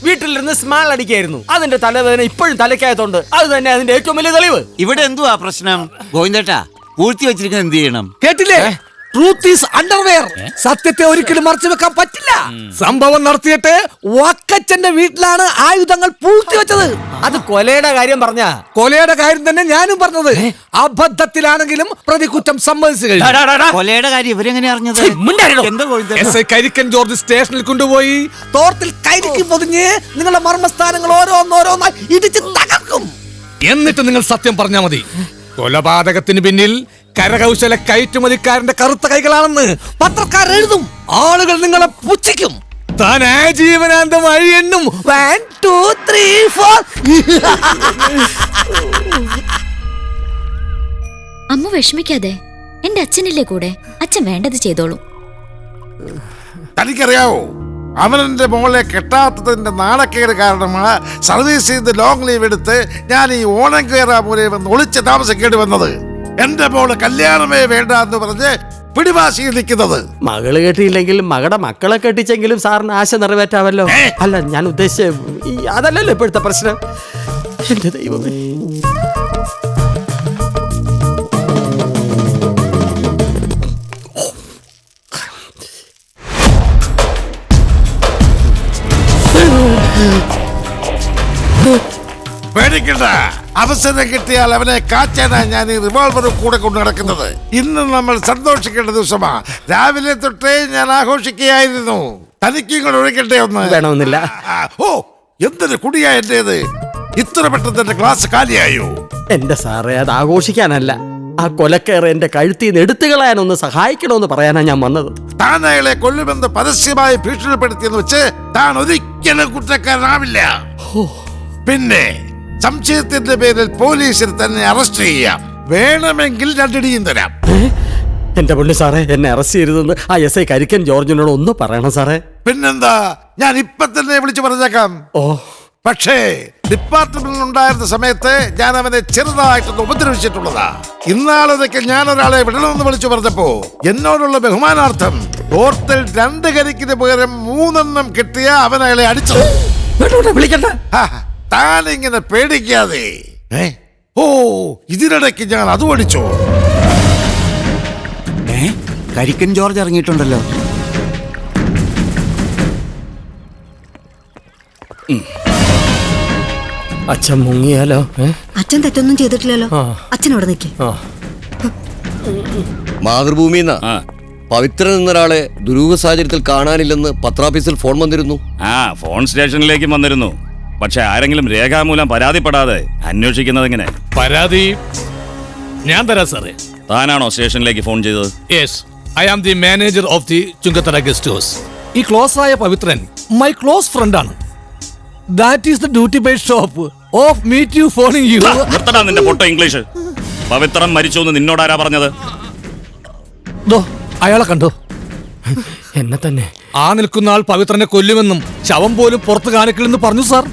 വീട്ടിലിരുന്ന് സ്മാൾ അടിക്കായിരുന്നു. അതിന്റെ തലവേദന ഇപ്പോഴും തലയ്ക്കായതുകൊണ്ട് അത് തന്നെ അതിന്റെ ഏറ്റവും വലിയ തെളിവ്. ഇവിടെ എന്തുവാ പ്രശ്നം? ഗോവിന്ദേട്ടാ, പൂഴ്ത്തി വെച്ചിരിക്കുന്നത് എന്ത് ചെയ്യണം? കേട്ടില്ലേ? Truth is underwear. സത്യത്തെ ഒരിക്കലും മറച്ചു വെക്കാൻ പറ്റില്ല. സംഭവം നടത്തിയിട്ട് വക്കച്ചന്റെ വീട്ടിലാണ് ആയുധങ്ങൾ പൂഴ്ത്തി വെച്ചത്. അത് കൊലയുടെ കാര്യം പറഞ്ഞ കൊലയുടെ കാര്യം തന്നെ ഞാനും പറഞ്ഞത്. അബദ്ധത്തിലാണെങ്കിലും പ്രതി കുറ്റം സമ്മതിച്ചു കഴിഞ്ഞു. കൊലയുടെ കാര്യം ഇവരെങ്ങനെ അറിഞ്ഞത്? SI കരിക്കൻ ജോർജ് സ്റ്റേഷനിൽ കൊണ്ടുപോയി തോർത്തിൽ കരിക്ക് പൊതിഞ്ഞ് നിങ്ങളുടെ മർമ്മസ്ഥാനങ്ങൾ ഓരോന്നോരോന്നായി ഇടിച്ച് തകർക്കും. എന്നിട്ട് നിങ്ങൾ സത്യം പറഞ്ഞാൽ മതി. കൊലപാതകത്തിന് പിന്നിൽ കരകൗശല കയറ്റുമതിക്കാരന്റെ കറുത്ത കൈകളാണെന്ന് പത്രക്കാർ എഴുതും. ആളുകൾ നിങ്ങളെ പുച്ഛിക്കും. താൻ ആജീവനാന്തം വഴി എണ്ണും. 1 2 3 4. അമ്മ വിഷമിക്കാതെ, എന്റെ അച്ഛനില്ലേ കൂടെ. അച്ഛൻ വേണ്ടത് ചെയ്തോളൂ. തനിക്കറിയാവോ, അവനെന്റെ മോളെ കെട്ടാത്തതിന്റെ നാണക്കേട് കാരണമാണ് സർവീസ് ചെയ്ത് ലോങ് ലീവ് എടുത്ത് ഞാൻ ഈ ഓണം കയറാ പോലെ വന്ന് ഒളിച്ച് താമസിക്കേണ്ടി വന്നത്. എന്റെ മോള് കല്യാണമേ വേണ്ട എന്ന് പറഞ്ഞ് പിടിവാശിയിൽ നിൽക്കുന്നത്? മകള് കെട്ടിയില്ലെങ്കിലും മകളുടെ മക്കളെ കെട്ടിച്ചെങ്കിലും സാറിന് ആശ നിറവേറ്റാവല്ലോ. അല്ല, ഞാൻ ഉദ്ദേശിച്ച അതല്ലല്ലോ ഇപ്പോഴത്തെ പ്രശ്നം. എന്റെ ദൈവമേ. പേടിക്കണ്ട, അവസരം കിട്ടിയാൽ അവനെ കാച്ചാനാ ഞാൻ ഈ റിവോൾവർ കൂടെ കൊണ്ട് നടക്കുന്നത്. ഇന്ന് നമ്മൾ സന്തോഷിക്കേണ്ട ദിവസമാ. രാവിലെ തൊട്ടേ ഞാൻ ആഘോഷിക്കുകയായിരുന്നു. തനിക്ക് ഇങ്ങോട്ട് ഒഴിക്കട്ടെ ഒന്ന്? വേണമെന്നില്ല. ഓ, എന്തൊരു കുടിയാ എന്റേത്. ഇത്ര പെട്ടെന്ന് എന്റെ ക്ലാസ് കാലിയായോ? എന്റെ സാറേ, അത് ആഘോഷിക്കാനല്ല, ആ കൊലക്കേറ് എന്റെ കഴുത്തിൽ നിന്ന് എടുത്തു കളയാനൊന്ന് സഹായിക്കണമെന്ന് പറയാനാ ഞാൻ വന്നത്. താൻ അയാളെ കൊല്ലുമെന്ന് പരസ്യമായി ഭീഷണിപ്പെടുത്തിയെന്ന് വെച്ച് താൻ ഒരിക്കലും കുറ്റക്കാരനാവില്ല. പിന്നെ സംശയത്തിന്റെ പേരിൽ പോലീസിൽ തന്നെ അറസ്റ്റ് ചെയ്യാം. വേണമെങ്കിൽ രണ്ടിടിയും തരാം. എന്റെ പൊന്നു സാറേ, എന്നെ അറസ്റ്റ് ചെയ്തതെന്ന് ആ എസ് ഐ കരിക്കൻ ജോർജിനോട് ഒന്ന് പറയണം സാറേ. പിന്നെന്താ, ഞാൻ ഇപ്പൊ തന്നെ വിളിച്ചു പറഞ്ഞേക്കാം. ഓ, പക്ഷേ ഡിപ്പാർട്ട്മെന്റിൽ ഉണ്ടായിരുന്ന സമയത്ത് ഞാൻ അവനെ ചെറുതായിട്ടൊന്ന് ഉപദ്രവിച്ചിട്ടുള്ളതാ. ഇന്നാളൊക്കെ ഞാൻ ഒരാളെ വിടണമെന്ന് വിളിച്ചു പറഞ്ഞപ്പോ എന്നോടുള്ള ബഹുമാനാർത്ഥം ഓർത്തിൽ 2 കരിക്കിന് പകരം 3 കിട്ടിയ അവൻ അയാളെ അടിച്ചു. വിളിക്കണ്ട. താനിങ്ങനെ പേടിക്കാതെ. ഓ, ഇതിനിടയ്ക്ക് ഞാൻ അതും അടിച്ചു. കരിക്കൻ ജോർജ് ഇറങ്ങിയിട്ടുണ്ടല്ലോ. അച്ഛൻ മുങ്ങിയാലോ? അച്ഛൻ തെറ്റൊന്നും ചെയ്തിട്ടില്ലല്ലോ. അച്ഛനോട് നിൽക്കേ. മാതൃഭൂമിന്നാ പവിത്രൻ എന്നൊരാളെ ദുരൂഹ സാഹചര്യത്തിൽ കാണാനില്ലെന്ന് പത്രാഫീസിൽ ഫോൺ വന്നിരുന്നു. ഫോൺ സ്റ്റേഷനിലേക്കും വന്നിരുന്നു. പക്ഷെ ആരെങ്കിലും രേഖാമൂലം പരാതിപ്പെടാതെ അന്വേഷിക്കുന്നത് എങ്ങനെ? പരാതി ഞാൻ തരാം സാറേ. താനാണോ സ്റ്റേഷനിലേക്ക് ഫോൺ ചെയ്തത്? Yes, I am the manager of the Chungathara guest house. ഈ ക്ലോസ് ആയ പവിത്രൻ മൈ ക്ലോസ് ഫ്രണ്ട് ആണ്. That is the duty by shop of meet you phoning you. നിർത്തടാ നിന്റെ പൊട്ട ഇംഗ്ലീഷ്. പവിത്രൻ മരിച്ചു എന്ന് നിന്നോടാരാ പറഞ്ഞത്? അയാളെ കണ്ടോ? എന്നെ തന്നെ. ആ നിൽക്കുന്ന ആൾ പവിത്രനെ കൊല്ലുമെന്നും ശവം പോലും പുറത്ത് കാണിക്കില്ലെന്ന് പറഞ്ഞു സാർ.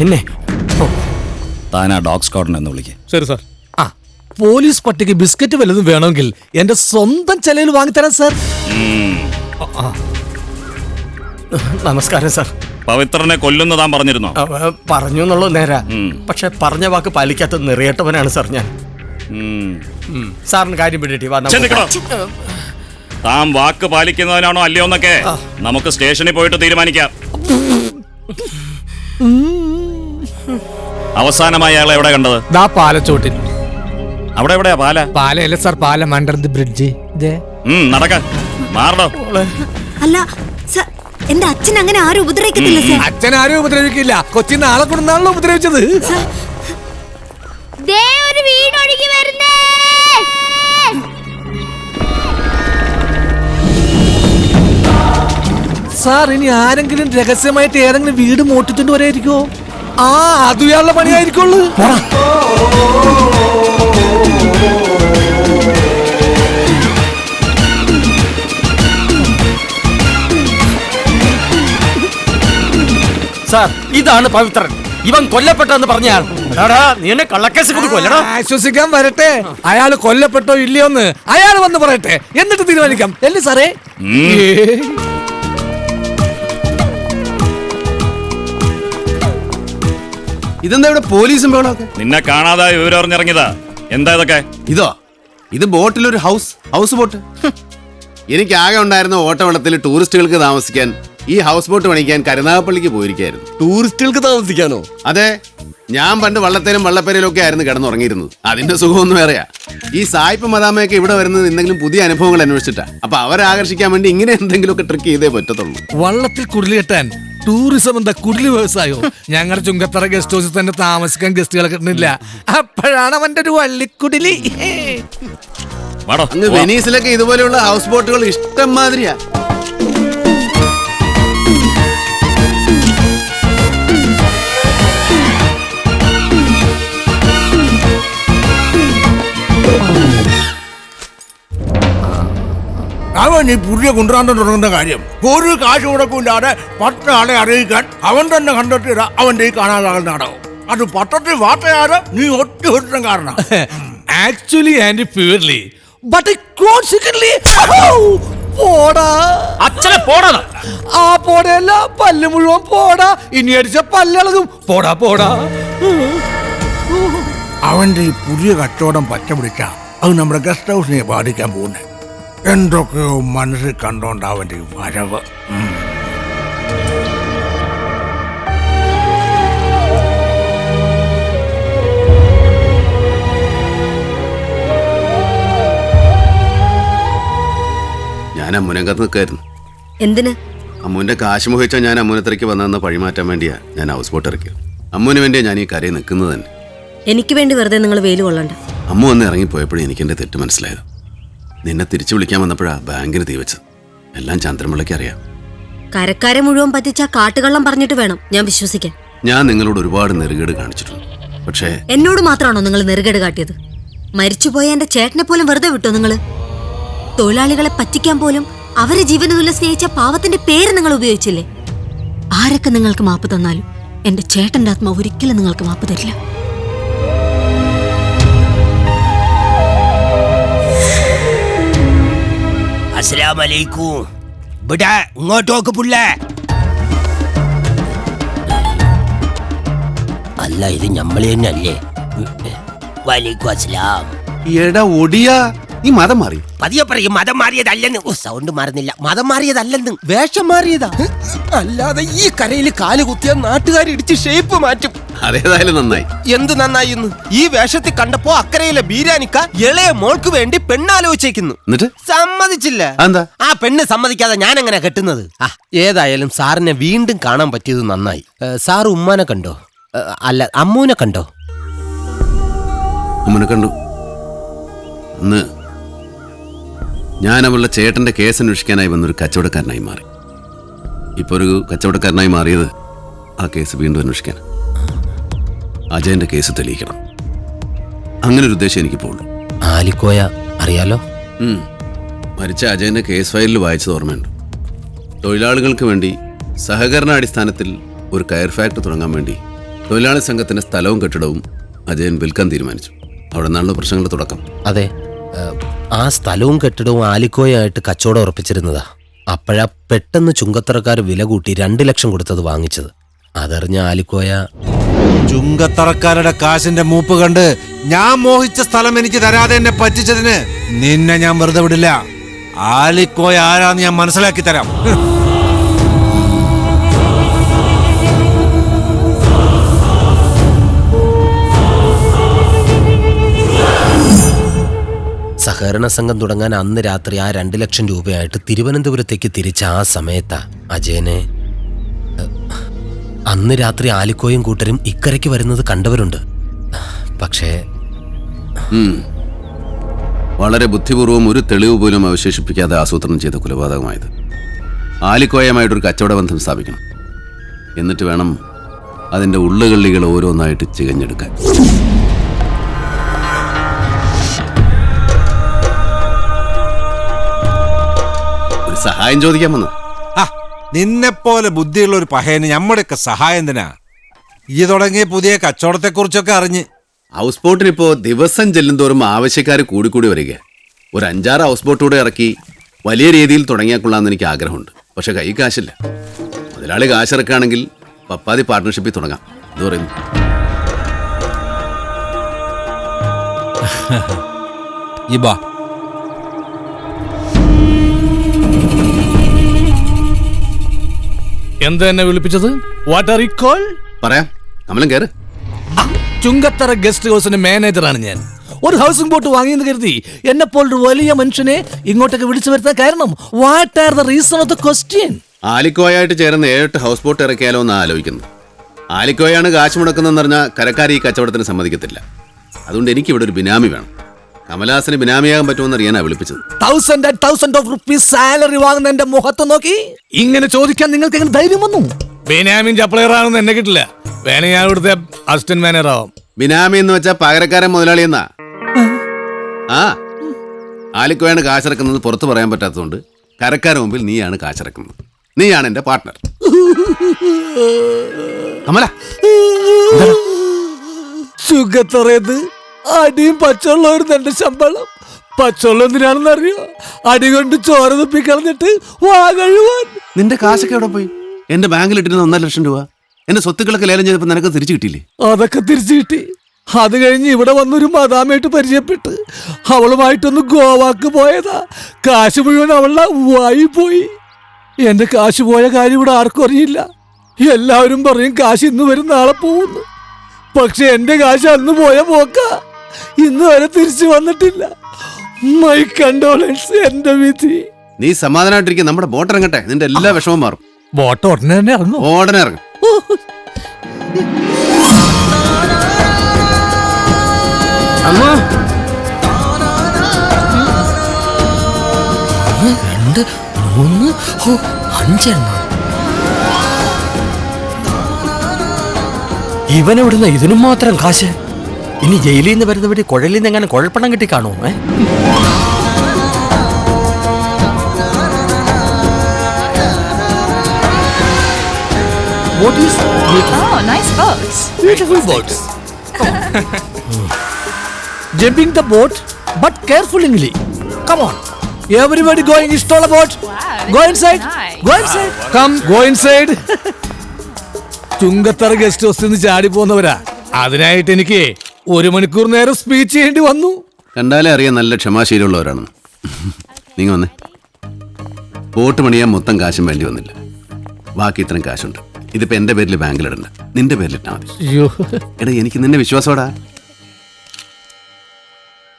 എന്നെ താനാ ഡോഗ് സ്ക്വാഡിനെ എന്ന് വിളിക്കുക. ശരി സാർ. പോലീസ് പട്ടിക്ക് ബിസ്ക്കറ്റ് വല്ലതും വേണമെങ്കിൽ എന്റെ സ്വന്തം ചെലവിൽ വാങ്ങിത്തരാം സാർ. നമസ്കാരം സാർ. പവിത്രനെ കൊല്ലുന്ന താൻ പറഞ്ഞിരുന്നോ? പറഞ്ഞു എന്നുള്ളത് നേരാ. പക്ഷെ പറഞ്ഞ വാക്ക് പാലിക്കാത്ത നിറയേട്ടവനാണ് സാർ ഞാൻ. സാറിന് കാര്യം പിടിട്ടി. താൻ വാക്ക് പാലിക്കുന്നവനാണോ അല്ലയോ എന്നൊക്കെ നമുക്ക് സ്റ്റേഷനിൽ പോയിട്ട് തീരുമാനിക്കാം. അവസാനമായി അയാളെ എവിടെ കണ്ടത്? പാലച്ചോട്ടിൽ. അവിടെ എവിടെയാ പാല? പാലയല്ല സാർ, പാലം അണ്ടർ ദി ബ്രിഡ്ജ്. നടക്ക മാറടോ. അല്ല സർ, എന്റെ അച്ഛൻ അങ്ങനെ ആരും ഉപദ്രവിക്കത്തില്ല സർ. അച്ഛൻ ആരും ഉപദ്രവിക്കില്ല. കൊച്ചിന് ആളെ കൊണ്ടാണല്ലോ ഉപദ്രവിച്ചത്. സാർ, ഇനി ആരെങ്കിലും രഹസ്യമായിട്ട് ഏതെങ്കിലും വീട് മോട്ടിട്ടുണ്ട് വരെയായിരിക്കോ? അത് ഇയാളുടെ പണിയായിരിക്കുള്ളൂ. സാർ, ഇതാണ് പവിത്രൻ. ഇവൻ കൊല്ലപ്പെട്ടെന്ന് പറഞ്ഞാൽ നീ എന്നെ കള്ളക്കേസ് കൊടുക്കുമല്ലടാ. ആശ്വസിക്കാൻ വരട്ടെ. അയാൾ കൊല്ലപ്പെട്ടോ ഇല്ലയോന്ന് അയാൾ വന്ന് പറയട്ടെ, എന്നിട്ട് തീരുമാനിക്കാം. അല്ലേ സാറേ? ഇതെന്താ ഇവിടെ പോലീസും ബഹളമൊക്കെ? നിന്നെ കാണാതെ വിവരം അറിഞ്ഞിറങ്ങിയതാ. എന്താ ഇതൊക്കെ? ഇത് ബോട്ടിലൊരു ഹൗസ് ബോട്ട്. എനിക്ക് ആകെ ഉണ്ടായിരുന്ന ഓട്ടവെള്ളത്തിൽ ടൂറിസ്റ്റുകൾക്ക് താമസിക്കാൻ ഈ ഹൗസ് ബോട്ട് പണിക്കാൻ കരുനാഗപ്പള്ളിക്ക് പോയിരിക്കായിരുന്നു. ടൂറിസ്റ്റുകൾക്ക് താമസിക്കാനോ? അതെ, ഞാൻ പണ്ട് വള്ളത്തേലും വള്ളപ്പേരയിലും ഒക്കെ ആയിരുന്നു കിടന്നുറങ്ങിയിരുന്നത്. അതിന്റെ സുഖമൊന്നും വേറെയാ. ഈ സായിപ്പ് മദാമയൊക്കെ ഇവിടെ വരുന്നത് എന്തെങ്കിലും പുതിയ അനുഭവങ്ങൾ അന്വേഷിച്ചിട്ടാ. അപ്പൊ അവരെ ആകർഷിക്കാൻ വേണ്ടി ഇങ്ങനെ എന്തെങ്കിലുമൊക്കെ ട്രിക്ക് ചെയ്തേ പറ്റത്തുള്ളൂ. വള്ളത്തിൽ കുടില് കെട്ടാൻ ടൂറിസം എന്താ കുടില് വ്യവസായോ? ഞങ്ങളുടെ ചുങ്കത്തറ ഗസ്റ്റ് ഹൗസിൽ തന്നെ താമസിക്കാൻ ഗസ്റ്റുകളെ കിട്ടുന്നില്ല. അപ്പോഴാണ് അവന്റെ ഒരു വള്ളിക്കുടിലി. അങ്ങ് വെനീസിലൊക്കെ ഇതുപോലെയുള്ള ഹൗസ് ബോട്ടുകൾ ഇഷ്ടം മാതിരിയാ. അവൻ ഈ പുതിയ കൊണ്ടുവരാൻ തുടങ്ങുന്ന കാര്യം ഒരു കാശ് മുടക്കില്ലാതെ 10 ആളെ അറിയിക്കാൻ അവൻ തന്നെ കണ്ടെത്തിയതാ അവന്റെ ഈ കാണാതാകുന്ന നാടകം. അത് പത്രത്തിൽ വാർത്തയാറ് നീ ഒറ്റ ഒരുത്തം കാരണം. Actually and purely but consequently പോടാ അച്ഛനെ പോടാ. ആ പോടയല്ല, പല്ല് മുഴുവൻ പോടാ. ഇനി അടിച്ച പല്ലളകും. പോടാ പോടാ. അവന്റെ ഈ പുതിയ കച്ചവടം പച്ച പിടിച്ച അത് നമ്മുടെ ഗസ്റ്റ് ഹൗസിനെ ബാധിക്കാൻ പോകുന്നേ. എന്തൊക്കെയോ മനസ്സിൽ കണ്ടോണ്ട് അവന്റെ ഈ വരവ്. ഞാൻ അമ്മുനകത്ത് നിൽക്കായിരുന്നു. എന്തിന്? അമ്മുവിന്റെ കാശ് മോഹിച്ചാൽ ഞാൻ അമ്മുനത്തിലേക്ക് വന്നതെന്ന് പഴിമാറ്റാൻ വേണ്ടിയാ ഞാൻ ഹൗസ് ബോട്ട് ഇറക്കിയത്. അമ്മുവിന് വേണ്ടിയാ ഞാൻ ഈ കരയിൽ നിൽക്കുന്നത് തന്നെ. എനിക്ക് വേണ്ടി വെറുതെ നിങ്ങൾ വെയിൽ കൊള്ളണ്ട. അമ്മു വന്ന് ഇറങ്ങിപ്പോയപ്പോഴും എനിക്ക് എൻ്റെ തെറ്റ് മനസ്സിലായത്. നിന്നെ തിരിച്ചു വിളിക്കാൻ വന്നപ്പോഴാ ബാങ്കിന് തീ വെച്ചത്. എല്ലാം ചന്ദ്രമുള്ളയ്ക്ക് അറിയാം. കരക്കാരെ മുഴുവൻ പറ്റിച്ച കാട്ടുകള്ളം പറഞ്ഞിട്ട് വേണം ഞാൻ വിശ്വസിക്കാൻ. ഞാൻ നിങ്ങളോട് ഒരുപാട് നെറുകേട് കാണിച്ചിട്ടുണ്ട്. പക്ഷേ എന്നോട് മാത്രമാണോ നിങ്ങൾ നെറുകേട് കാട്ടിയത്? മരിച്ചുപോയ എന്റെ ചേട്ടനെ പോലും വെറുതെ വിട്ടോ നിങ്ങള്? തൊഴിലാളികളെ പറ്റിക്കാൻ പോലും അവരെ ജീവന തുല്യം സ്നേഹിച്ച പാവത്തിന്റെ പേര് നിങ്ങൾ ഉപയോഗിച്ചില്ലേ? ആരൊക്കെ നിങ്ങൾക്ക് മാപ്പ് തന്നാലും എന്റെ ചേട്ടന്റെ ആത്മാവ് ഒരിക്കലും നിങ്ങൾക്ക് മാപ്പ് തരില്ല. അസ്സലാമലൈക്കും. ഇവിടെ ഇങ്ങോട്ടോക്ക് പുള്ളേ. അല്ല, ഇത് ഞമ്മള് തന്നെ അല്ലേ? വലൈക്കും അസ്സലാം. എടാ ഒടിയാ, നീ മതം മാറി. പതിയെ പറയും മതം മാറിയതല്ലെന്ന്. സൗണ്ട് മാറുന്നില്ല. മതം മാറിയതല്ലെന്ന്, വേഷം മാറിയതാ. അല്ലാതെ ഈ കരയിൽ കാല് കുത്തിയ നാട്ടുകാർ ഇടിച്ച് ഷേപ്പ് മാറ്റും. അതേതായാലും നന്നായി. എന്ത് നന്നായിരുന്നു? ഈ വേഷത്തിൽ കണ്ടപ്പോ അക്കരയിലെ ബീരാനിക്ക ഇളയ മോൾക്ക് വേണ്ടി പെണ്ണാലോചിക്കുന്നു. എന്നിട്ട് സമ്മതിച്ചില്ല. എന്താ? ആ പെണ്ണ് സമ്മതിക്കാതെ ഞാൻ എങ്ങനെ കെട്ടുന്നത്? ഏതായാലും സാറിനെ വീണ്ടും കാണാൻ പറ്റിയത് നന്നായി. സാറ് ഉമ്മാനെ കണ്ടോ? അല്ല, അമ്മൂനെ കണ്ടോ? അമ്മുനെ കണ്ടു. അന്ന് ഞാൻ അവളുടെ ചേട്ടന്റെ കേസ് അന്വേഷിക്കാനായി വന്നൊരു കച്ചവടക്കാരനായി മാറി. ഇപ്പൊ ഒരു കച്ചവടക്കാരനായി മാറിയത് ആ കേസ് വീണ്ടും അന്വേഷിക്കാൻ. അജയന്റെ കേസ് തെളിയിക്കണം. അങ്ങനെ ഒരു ഉദ്ദേശം എനിക്കിപ്പോൾ ഉള്ളൂ. ആലിക്കോയ അറിയാലോ? മരിച്ച അജയന്റെ കേസ് ഫയലിൽ വായിച്ചത് ഓർമ്മയുണ്ട്. തൊഴിലാളികൾക്ക് വേണ്ടി സഹകരണാടിസ്ഥാനത്തിൽ ഒരു കയർ ഫാക്ടറി തുടങ്ങാൻ വേണ്ടി തൊഴിലാളി സംഘത്തിന്റെ സ്ഥലവും കെട്ടിടവും അജയൻ വിൽക്കാൻ തീരുമാനിച്ചു. അവിടെ നിന്നാണല്ലോ പ്രശ്നങ്ങളുടെ തുടക്കം. അതെ, ആ സ്ഥലവും കെട്ടിടവും ആലിക്കോയായിട്ട് കച്ചവടം ഉറപ്പിച്ചിരുന്നതാ. അപ്പോഴാ പെട്ടെന്ന് ചുങ്കത്തറക്കാർ വില കൂട്ടി 2 ലക്ഷം കൊടുത്തത് വാങ്ങിച്ചത്. അതറിഞ്ഞ ആലിക്കോയ ചുങ്കത്തറക്കാരുടെ കാശിന്റെ മൂപ്പ് കണ്ട് ഞാൻ മോഹിച്ച സ്ഥലം എനിക്ക് തരാതെ എന്നെ പറ്റിച്ചതിന് നിന്നെ ഞാൻ വെറുതെ വിടില്ല. ആലിക്കോയ ആരാന്ന് ഞാൻ മനസ്സിലാക്കി തരാം. സഹകരണ സംഘം തുടങ്ങാൻ അന്ന് രാത്രി ആ 2 ലക്ഷം രൂപയായിട്ട് തിരുവനന്തപുരത്തേക്ക് തിരിച്ച ആ സമയത്താ അജയനെ അന്ന് രാത്രി ആലിക്കോയും കൂട്ടരും ഇക്കരയ്ക്ക് വരുന്നത് കണ്ടവരുണ്ട്. പക്ഷേ വളരെ ബുദ്ധിപൂർവ്വം ഒരു തെളിവ് പോലും അവശേഷിപ്പിക്കാതെ ആസൂത്രണം ചെയ്ത കൊലപാതകമായത്. ആലിക്കോയമായിട്ടൊരു കച്ചവട ബന്ധം സ്ഥാപിക്കണം. എന്നിട്ട് വേണം അതിൻ്റെ ഉള്ളുകള്ളികൾ ഓരോന്നായിട്ട് ചികഞ്ഞെടുക്കാൻ. ഒരു സഹായം ചോദിക്കാൻ വന്നു. നിന്നെപ്പോലെ ബുദ്ധിയുള്ള ഒരു പഹയന് നമ്മുടെയൊക്കെ സഹായം എന്തിനാ? ഈ തുടങ്ങിയ പുതിയ കച്ചവടത്തെ കുറിച്ചൊക്കെ അറിഞ്ഞ് ഹൗസ് ബോട്ടിനിപ്പോ ദിവസം ചെല്ലുന്തോറും ആവശ്യക്കാർ കൂടിക്കൂടി വരിക. ഒരു 5-6 ഹൗസ് ബോട്ട് കൂടെ ഇറക്കി വലിയ രീതിയിൽ തുടങ്ങിയാൽ കൊള്ളാമെന്ന് എനിക്ക് ആഗ്രഹമുണ്ട്. പക്ഷെ കൈ കാശില്ല. മുതലാളി കാശിറക്കുകയാണെങ്കിൽ പപ്പാതി പാർട്ട്ണർഷിപ്പിൽ തുടങ്ങാം. എന്ത് പറയുന്നു? എന്താ എന്നെ വിളിപ്പിച്ചത്? What are you call? പറയാം, കമലം കേറ്. ചുങ്കത്തറ ഗസ്റ്റ് ഹൗസിന്റെ മാനേജറാണ് ഞാൻ. ഒരു ഹൗസിംഗ് ബോട്ട് വാങ്ങിയെന്ന് കരുതി എന്നെ പോലൊരു വലിയ മനുഷ്യനെ ഇങ്ങോട്ടേക്ക് വിളിച്ചു വരുത്താൻ കാരണം what are the reason of the question? ആലിക്കോയായിട്ട് ചേർന്ന് 7-8 ഹൗസ് ബോട്ട് ഇറക്കിയാലോ എന്ന് ആലോചിക്കുന്നത്. ആലിക്കോയാണ് കാശ് മുടക്കുന്നതെന്ന് പറഞ്ഞാൽ കരക്കാർ ഈ കച്ചവടത്തിന് സമ്മതിക്കത്തില്ല. അതുകൊണ്ട് എനിക്ക് ഇവിടെ ഒരു ബിനാമി വേണം. കമലഹാസന് ബിനാമിയാകാൻ പറ്റുമെന്ന് അറിയാനാ വിളിപ്പിച്ചത്. 1000 rupees സാലറി വാങ്ങുന്ന എന്റെ മുഖത്ത് നോക്കി ഇങ്ങനെ ചോദിക്കാൻ നിങ്ങൾക്ക് എങ്ങനെ ധൈര്യം വന്നു? ബിനാമിൻ സപ്ലയറാണെന്ന് എന്നെ കിട്ടില്ല. വേണേ ഞാൻ ഇവിടുത്തെ അസിസ്റ്റന്റ് മാനേജർ ആവാം. ബിനാമി എന്ന് വെച്ചാൽ പകരക്കാരൻ മുതലാളി എന്നാ. ആലിക്കോയാണ് കാശിറക്കുന്നത് പുറത്ത് പറയാൻ പറ്റാത്തതുകൊണ്ട് കരക്കാരുടെ മുമ്പിൽ നീയാണ് കാശിറക്കുന്നത്. നീയാണ് എന്റെ പാർട്ട്ണർ. കമല ചുങ്കത്തറയത് അടിയും പച്ചവെള്ളമായിരുന്നു എന്റെ ശമ്പളം. പച്ചവെള്ളം എന്തിനാണെന്ന് അറിയോ? അടി കൊണ്ട് ചോര തുപ്പിക്കളഞ്ഞിട്ട് വാ കഴുവാൻ. നിന്റെ കാശൊക്കെ എവിടെ പോയി? എന്റെ ബാങ്കിൽ ഇട്ടിരുന്ന 1.5 ലക്ഷം രൂപ എന്റെ സ്വത്തുക്കളൊക്കെ ലേലം ചെയ്തപ്പോ നിനക്ക് തിരിച്ചു കിട്ടിയില്ലേ? അതൊക്കെ തിരിച്ചു കിട്ടി. അത് കഴിഞ്ഞ് ഇവിടെ വന്നൊരു മദാമായിട്ട് പരിചയപ്പെട്ട് അവളുമായിട്ടൊന്ന് ഗോവാക്ക് പോയതാ. കാശ് മുഴുവൻ അവളുടെ വായി പോയി. എന്റെ കാശ് പോയ കാര്യം ഇവിടെ ആർക്കും അറിയില്ല. എല്ലാവരും പറയും കാശ് ഇന്ന് വരും നാളെ പോകുന്നു. പക്ഷെ എന്റെ കാശ് അന്ന് പോയ പോക്ക ഇന്ന് വരെ തിരിച്ചു വന്നിട്ടില്ല. My condolence. എന്റെ വിധി. നീ സമാധാനമായിട്ടിരിക്കും. നമ്മുടെ ബോട്ട് ഇറങ്ങട്ടെ, നിന്റെ എല്ലാ വിഷമവും മാറും. ബോട്ട് ഉടനെ തന്നെ ഇറങ്ങും. ഉടനെ ഇറങ്ങും. അമ്മ 2 3 5 ഇവനെവിടുന്ന ഇതിനും മാത്രം കാശ്? ഇനി ജയിലിൽ നിന്ന് വരുന്ന വഴി കുഴലിൽ നിന്ന് എങ്ങനെ കുഴപ്പണം കിട്ടി കാണോ? What is beautiful? Oh, nice boats. Beautiful boats. Jumping the boat, but carefully. Come on. Everybody going install a boat. Go inside. Go inside. Come, go inside. Chungathara guest ഹൗസിൽ നിന്ന് ചാടി പോകുന്നവരാ. അതിനായിട്ട് എനിക്ക് 1 മണിക്കൂർ നേരം സ്പീച്ച് ചെയ്യേണ്ടി വന്നു. കണ്ടാലേ അറിയാൻ നല്ല ക്ഷമാശീലമുള്ളവരാണെന്ന്. നീங்க വന്നേ. ബോട്ട് പണിയാൻ മൊത്തം കാശും വേണ്ടി വന്നില്ല. ബാക്കി ഇത്രയും കാശുണ്ട്. ഇതിപ്പോ എന്റെ പേരിൽ ബാങ്കിലിടണ്ട, നിന്റെ പേരിലിട്ടാ മതി. എടാ, എനിക്ക് നിന്നെ വിശ്വാസോടാ.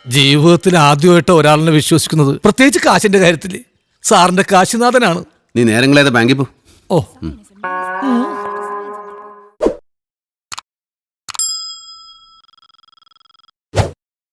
ജീവിതത്തിൽ ആദ്യമായിട്ട് ഒരാളിനെ വിശ്വസിക്കുന്നത്, പ്രത്യേകിച്ച് കാശിന്റെ കാര്യത്തില്. സാറിന്റെ കാശിനാഥനാണ്. നീ നേരങ്ങളേതാ ബാങ്കിൽ പോ. ഓ